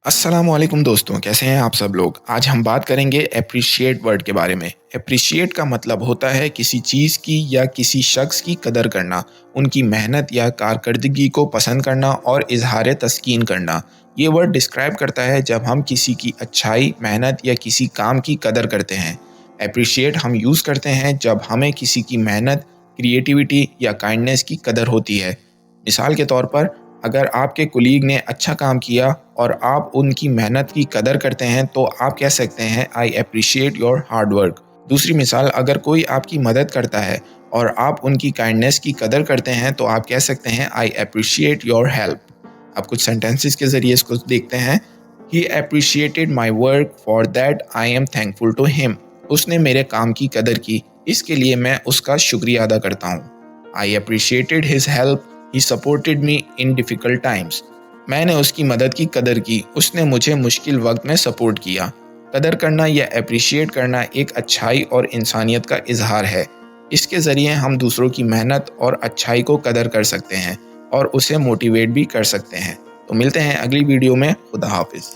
अस्सलामुअलैकुम दोस्तों, कैसे हैं आप सब लोग। आज हम बात करेंगे एप्रिशिएट वर्ड के बारे में। एप्रिशिएट का मतलब होता है किसी चीज़ की या किसी शख्स की कदर करना, उनकी मेहनत या कारकर्दगी को पसंद करना और इजहार तस्कीन करना। ये वर्ड डिस्क्राइब करता है जब हम किसी की अच्छाई, मेहनत या किसी काम की कदर करते हैं। एप्रिशिएट हम यूज़ करते हैं जब हमें किसी की मेहनत, क्रिएटिविटी या काइंडनेस की कदर होती है। मिसाल के तौर पर, अगर आपके कुलीग ने अच्छा काम किया और आप उनकी मेहनत की कदर करते हैं तो आप कह सकते हैं I appreciate your hard work. दूसरी मिसाल, अगर कोई आपकी मदद करता है और आप उनकी काइंडनेस की कदर करते हैं तो आप कह सकते हैं आई अप्रिशिएट योर हेल्प। अब कुछ सेंटेंसेस के ज़रिए इसको देखते हैं। He appreciated my work for that I am thankful to him. उसने मेरे काम की कदर की, इसके लिए मैं उसका शुक्रिया अदा करता हूँ। I appreciated his help, he supported me in difficult times. मैंने उसकी मदद की कदर की, उसने मुझे मुश्किल वक्त में सपोर्ट किया। कदर करना या अप्रिशिएट करना एक अच्छाई और इंसानियत का इजहार है। इसके ज़रिए हम दूसरों की मेहनत और अच्छाई को कदर कर सकते हैं और उसे मोटिवेट भी कर सकते हैं। तो मिलते हैं अगली वीडियो में। खुदा हाफिज़।